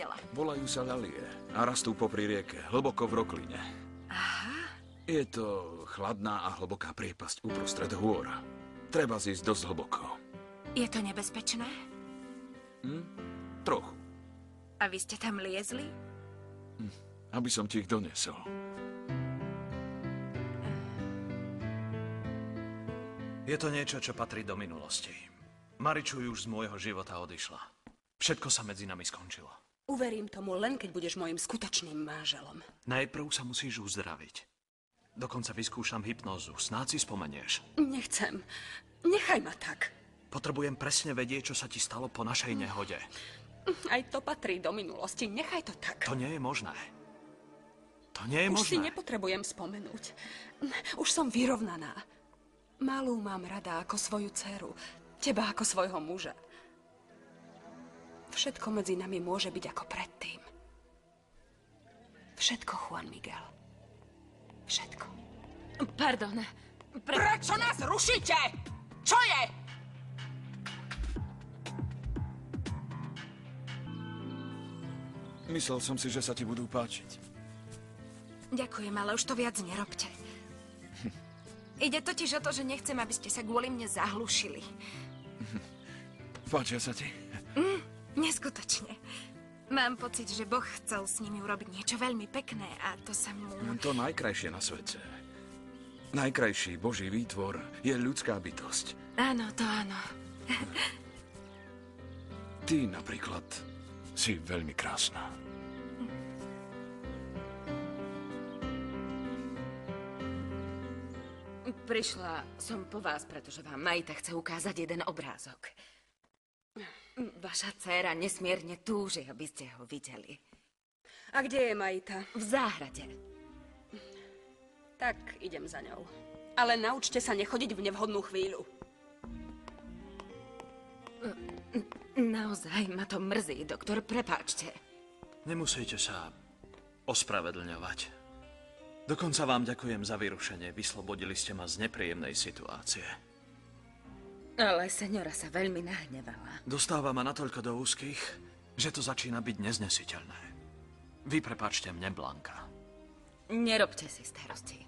nevidela. Volajú sa ľalie a rastú popri rieke, hlboko v rokline. Aha. Je to chladná a hlboká priepasť uprostred hôr. Treba zísť dosť hlboko. Je to nebezpečné? Trochu. A vy ste tam liezli? Aby som ti ich doniesol. Je to niečo, čo patrí do minulosti. Mariču už z môjho života odišla. Všetko sa medzi nami skončilo. Uverím tomu len, keď budeš môjim skutočným manželom. Najprv sa musíš uzdraviť. Dokonca vyskúšam hypnózu. Snáď si spomenieš. Nechcem. Nechaj ma tak. Potrebujem presne vedieť, čo sa ti stalo po našej nehode. Aj to patrí do minulosti. Nechaj to tak. To nie je možné. To nie je Už si možné. nepotrebujem spomenúť. Už som vyrovnaná. Malú mám rada ako svoju dceru. Teba ako svojho muža. Všetko medzi nami môže byť ako predtým. Všetko, Juan Miguel. Všetko. Pardon. Prečo nás rušíte? Čo je? Myslel som si, že sa ti budú páčiť. Ďakujem, ale už to viac nerobte. Ide totiž o to, že nechcem, aby ste sa kvôli mne zahlušili. Páčia sa ti? Neskutočne. Mám pocit, že Boh chcel s nimi urobiť niečo veľmi pekné a to sa mu... To najkrajšie na svete. Najkrajší Boží výtvor je ľudská bytosť. Áno, to áno. Ty napríklad si veľmi krásna. Prišla som po vás, pretože vám Majta chce ukázať jeden obrázok. Vaša dcéra nesmierne túži, aby ste ho videli. A kde je Majta? V záhrade. Tak idem za ňou. Ale naučte sa nechodiť v nevhodnú chvíľu. Naozaj ma to mrzí, doktor, prepáčte. Nemusíte sa ospravedlňovať. Dokonca vám ďakujem za vyrušenie. Vyslobodili ste ma z nepríjemnej situácie. Ale seňora sa veľmi nahnevala. Dostáva ma natoľko do úzkých, že to začína byť neznesiteľné. Vy prepáčte mne, Blanka. Nerobte si starosti.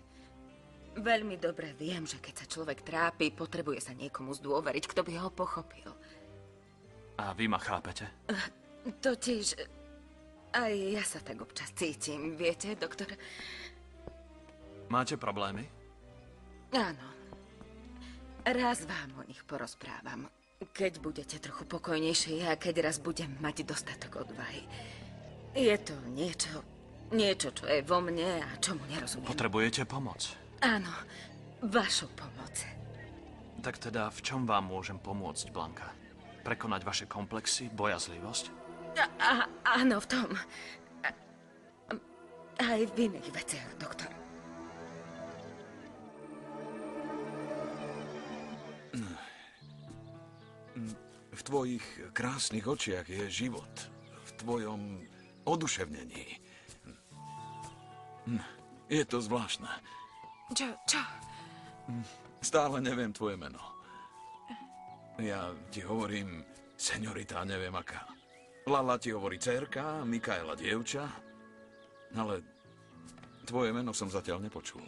Veľmi dobre viem, že keď sa človek trápi, potrebuje sa niekomu zdôveriť, kto by ho pochopil. A vy ma chápete? Totiž aj ja sa tak občas cítim, viete, doktor? Máte problémy? Áno. Raz vám o nich porozprávam. Keď budete trochu pokojnejšie a keď raz budem mať dostatok odvahy. Je to niečo, čo je vo mne a čomu nerozumiem. Potrebujete pomoc? Áno, vašu pomoc. Tak teda, v čom vám môžem pomôcť, Blanka? Prekonať vaše komplexy, bojazlivosť? Áno, v tom. Aj v iných veciach, doktor. V tvojich krásnych očiach je život. V tvojom oduševnení. Je to zvláštne. Čo? Stále neviem tvoje meno. Ja ti hovorím seňorita, neviem aká. Lala ti hovorí dcérka, Mikaela dievča. Ale tvoje meno som zatiaľ nepočul.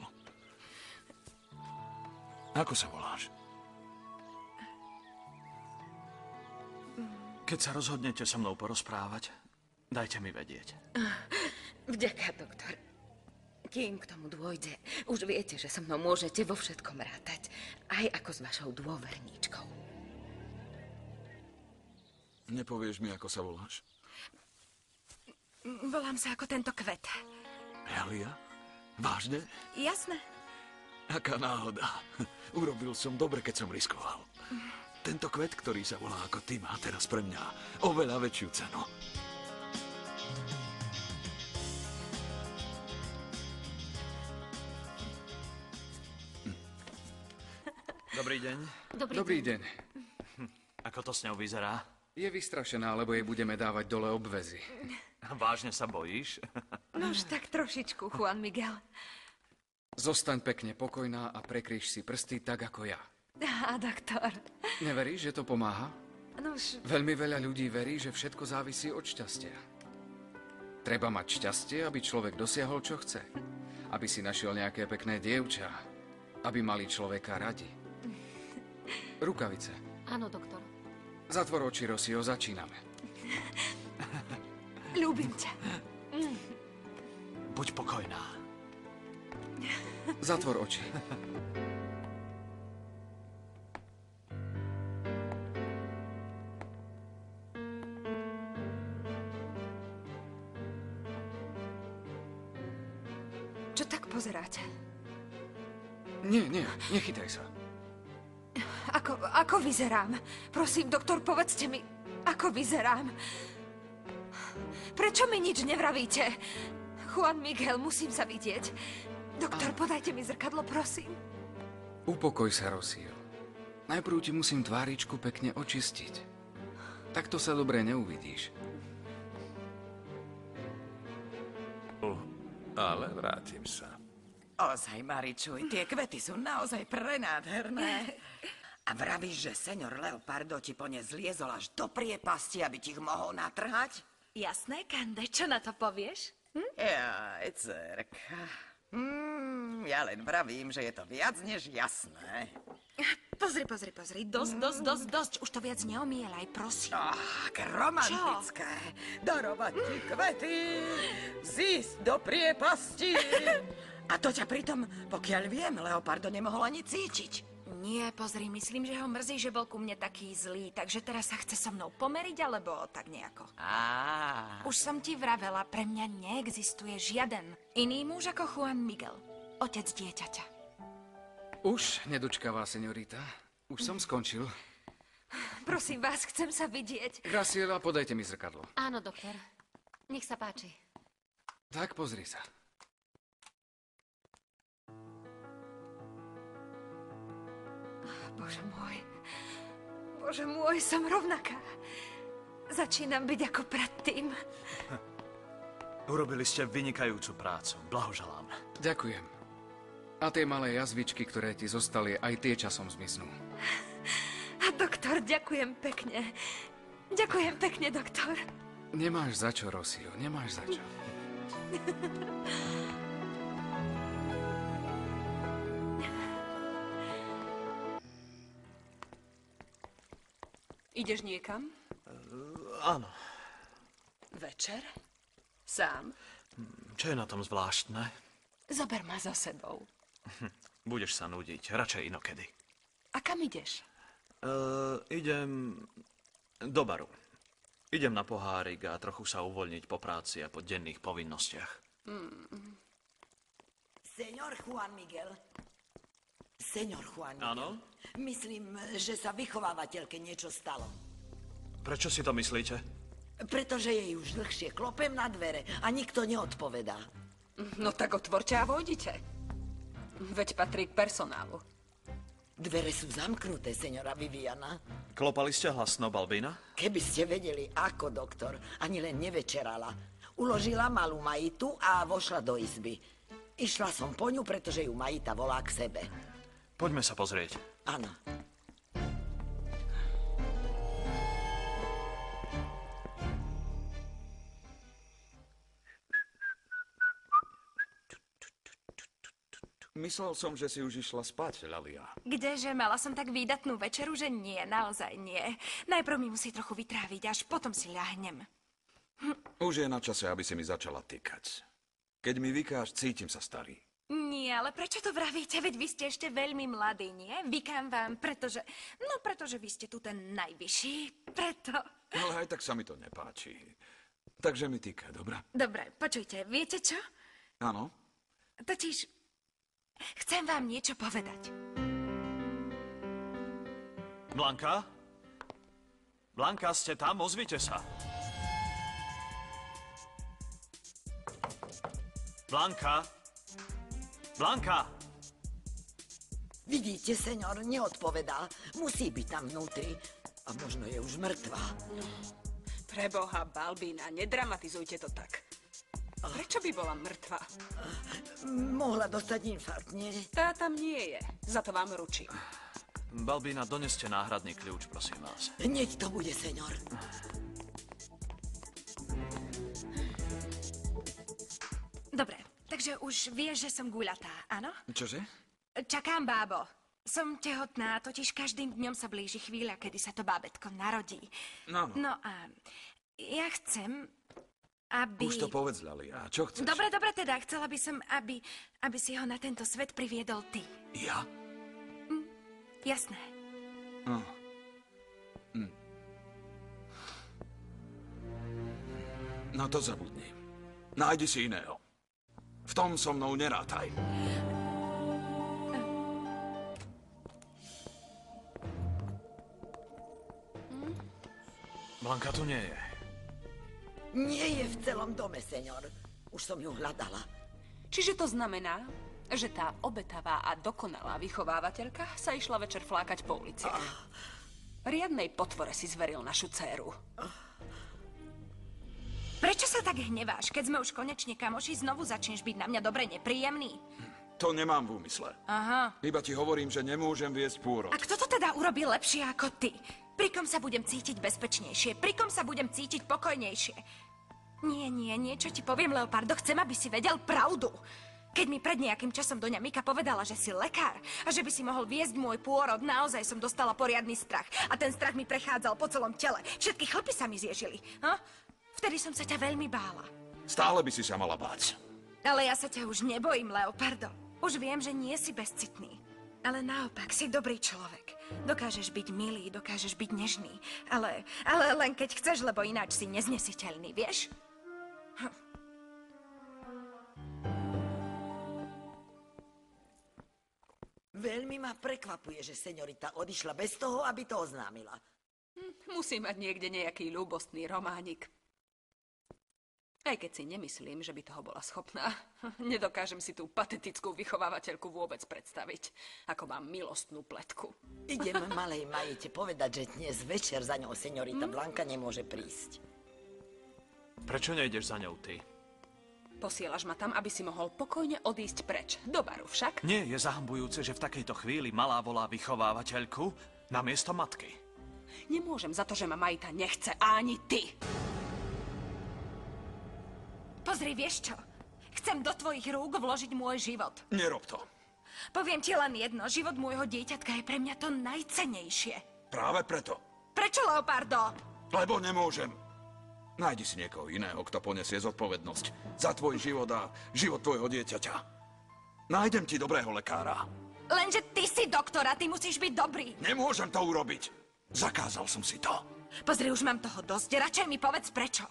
Ako sa voláš? Keď sa rozhodnete so mnou porozprávať, dajte mi vedieť. Vďaka, doktor. Kým k tomu dôjde, už viete, že so mnou môžete vo všetkom rátať. Aj ako s vašou dôverníčkou. Nepovieš mi, ako sa voláš? Volám sa ako tento kvet. Helia? Vážne? Jasné. Aká náhoda. Urobil som dobre, keď som riskoval. Tento kvet, ktorý sa volá ako ty, má teraz pre mňa oveľa väčšiu cenu. Dobrý deň. Dobrý deň. Ako to s ňou vyzerá? Je vystrašená, lebo jej budeme dávať dole obväzy. Vážne sa bojíš? No už tak trošičku, Juan Miguel. Zostaň pekne pokojná a prekryš si prsty tak ako ja. Á, doktor. Neveríš, že to pomáha? No už... Veľmi veľa ľudí verí, že všetko závisí od šťastia. Treba mať šťastie, aby človek dosiahol, čo chce. Aby si našiel nejaké pekné dievča. Aby mali človeka radi. Rukavice. Áno, doktor. Zatvor oči, Rosio, začíname. Ľúbim ťa. Buď pokojná. Zatvor oči. Čo tak pozeráte? Nie, nechytaj sa. Ako vyzerám? Prosím, doktor, povedzte mi, ako vyzerám. Prečo mi nič nevravíte? Juan Miguel, musím sa vidieť. Doktor, podajte mi zrkadlo, prosím. Upokoj sa, Rosio. Najprv ti musím tváričku pekne očistiť. Takto sa dobre neuvidíš. Ale vrátim sa. Ozaj, Maričuj, tie kvety sú naozaj prenádherné. A vravíš, že senior Leopardo ti po ne zliezol až do priepasti, aby ti ich mohol natrhať? Jasné, Kande, čo na to povieš? Jaj, dcerka. Ja len vravím, že je to viac než jasné. Pozri. Dosť. Už to viac neomielaj, prosím. Aké romantické. Darovať ti kvety, zísť do priepasti. A to ťa pritom, pokiaľ viem, Leopardo nemohol ani cítiť. Nie, pozri, myslím, že ho mrzí, že bol ku mne taký zlý, takže teraz sa chce so mnou pomeriť, alebo tak nejako. Už som ti vravela, pre mňa neexistuje žiaden iný muž ako Juan Miguel, otec dieťaťa. Už nedočkavá, señorita. Už som skončil. Prosím vás, chcem sa vidieť. Graciela, podajte mi zrkadlo. Áno, doktor. Nech sa páči. Tak, pozri sa. Bože môj, som rovnaká. Začínam byť ako predtým. Urobili ste vynikajúcu prácu. Blahoželám. Ďakujem. A tie malé jazvičky, ktoré ti zostali, aj tie časom zmiznú. A doktor, ďakujem pekne. Ďakujem pekne, doktor. Nemáš za čo, Rosio, nemáš za čo. Ideš niekam? Áno. Večer? Sám? Čo je na tom zvláštne? Zober ma so sebou. Budeš sa nudiť, radšej inokedy. A kam ideš? Idem do baru. Idem na pohárik a trochu sa uvoľniť po práci a po denných povinnostiach. Senior Juan Miguel. Senior Juan Miguel. Áno? Myslím, že sa vychovávateľke niečo stalo. Prečo si to myslíte? Pretože jej už dlhšie klopem na dvere a nikto neodpovedá. No tak otvorte a vojdite. Veď patrí k personálu. Dvere sú zamknuté, seniora Viviana. Klopali ste hlasno, Balbína? Keby ste vedeli, ako doktor, ani len nevečerala. Uložila malú Majitu a vošla do izby. Išla som po ňu, pretože ju Majita volá k sebe. Poďme sa pozrieť. Áno. Myslel som, že si už išla spať, Lalia. Kdeže, mala som tak výdatnú večeru, že nie, naozaj nie. Najprv mi musí trochu vytráviť, až potom si ľahnem. Už je na čase, aby si mi začala tykať. Keď mi vykáš, cítim sa starý. Nie, ale prečo to vravíte? Veď vy ste ešte veľmi mladí, nie? Vykám vám, pretože... No, pretože vy ste tu ten najvyšší, preto... Ale aj tak sa mi to nepáči. Takže mi týka, dobrá? Dobre, počujte, viete čo? Áno? Totiž... Chcem vám niečo povedať. Blanka? Blanka, ste tam? Ozvite sa. Blanka? Blanka! Vidíte, senior, neodpovedá. Musí byť tam vnútri. A možno je už mŕtva. Preboha, Balbína, nedramatizujte to tak. Prečo by bola mŕtva? Mohla dostať infarkt, nie? Tá tam nie je. Za to vám ručím. Balbína, doneste náhradný kľúč, prosím vás. Hneď to bude, senior. Takže už vieš, že som guľatá, áno? Čože? Čakám, bábo. Som tehotná, totiž každým dňom sa blíži chvíľa, kedy sa to bábätko narodí. No. No a ja chcem, aby... Už to povedz, Lalia. Čo chceš? Dobre, teda. Chcela by som, aby si ho na tento svet priviedol ty. Ja? Jasné. No. No to zabudni. Nájdi si iného. V tom so mnou nerátaj. Blanka tu nie je. Nie je v celom dome, senior. Už som ju hľadala. Čiže to znamená, že tá obetavá a dokonalá vychovávateľka sa išla večer flákať po uliciach. Riadnej potvore si zveril našu dcéru. Prečo sa tak hneváš? Keď sme už konečne kamoši, znovu začneš byť na mňa dobre nepríjemný? To nemám v úmysle. Aha. Iba ti hovorím, že nemôžem viesť pôrod. A kto to teda urobí lepšie ako ty? Pri kom sa budem cítiť bezpečnejšie? Pri kom sa budem cítiť pokojnejšie? Nie, niečo ti poviem, Leopardo. Chcem, aby si vedel pravdu. Keď mi pred nejakým časom doňa Mika povedala, že si lekár a že by si mohol viesť môj pôrod, naozaj som dostala poriadny strach. A ten strach mi prechádzal po celom tele. Všetky chlpy sa mi zježili. Vtedy som sa ťa veľmi bála. Stále by si sa mala báť. Ale ja sa ťa už nebojím, Leopardo. Už viem, že nie si bezcitný. Ale naopak, si dobrý človek. Dokážeš byť milý, dokážeš byť nežný. Ale len keď chceš, lebo ináč si neznesiteľný, vieš? Veľmi ma prekvapuje, že seniorita odišla bez toho, aby to oznámila. Musí mať niekde nejaký ľúbostný románik. Aj keď si nemyslím, že by toho bola schopná. Nedokážem si tú patetickú vychovávateľku vôbec predstaviť, ako mám milostnú pletku. Idem malej Majite povedať, že dnes večer za ňou seniorita Blanka nemôže prísť. Prečo nejdeš za ňou ty? Posielaš ma tam, aby si mohol pokojne odísť preč. Do baru však? Nie je zahambujúce, že v takejto chvíli malá volá vychovávateľku namiesto matky. Nemôžem za to, že ma Majita nechce, a ani ty. Pozri, vieš čo? Chcem do tvojich rúk vložiť môj život. Nerob to. Poviem ti len jedno, život môjho dieťatka je pre mňa to najcennejšie. Práve preto. Prečo, Leopardo? Lebo nemôžem. Nájdi si niekoho iného, kto poniesie zodpovednosť za tvoj život a život tvojho dieťaťa. Nájdem ti dobrého lekára. Lenže ty si doktor a ty musíš byť dobrý. Nemôžem to urobiť. Zakázal som si to. Pozri, už mám toho dosť. Radšej mi povedz prečo.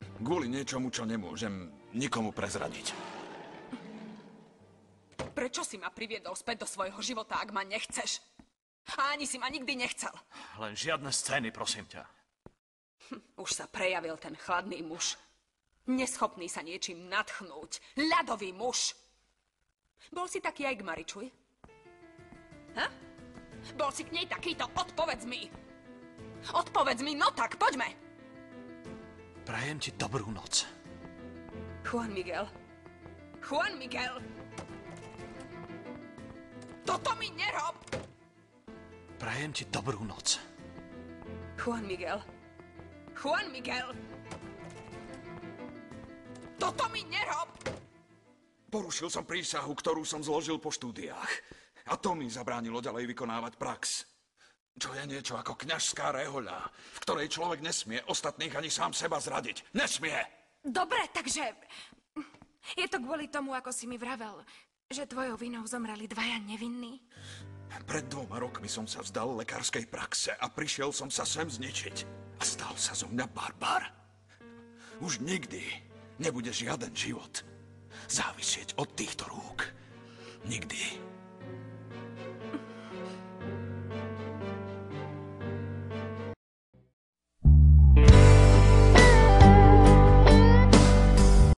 Kvôli niečomu, čo nemôžem nikomu prezradiť. Prečo si ma priviedol späť do svojho života, ak ma nechceš? A ani si ma nikdy nechcel. Len žiadne scény, prosím ťa. Už sa prejavil ten chladný muž. Neschopný sa niečím nadchnúť. Ľadový muž. Bol si taký aj k Maričuj? Bol si k nej takýto? Odpovedz mi. Odpovedz mi, no tak, poďme. Prajem ti dobrú noc. Juan Miguel. Juan Miguel. Toto mi nerob. Prajem ti dobrú noc. Juan Miguel. Juan Miguel. Toto mi nerob. Porušil som prísahu, ktorú som zložil po štúdiách. A to mi zabránilo ďalej vykonávať prax. Čo je niečo ako kňažská rehoľa, v ktorej človek nesmie ostatných ani sám seba zradiť. Nesmie! Dobre, takže... Je to kvôli tomu, ako si mi vravel, že tvojou vinou zomreli dvaja nevinní? Pred 2 rokmi som sa vzdal lekárskej praxe a prišiel som sa sem zničiť. A stal sa zo mňa barbar. Už nikdy nebude žiaden život závisieť od týchto rúk. Nikdy.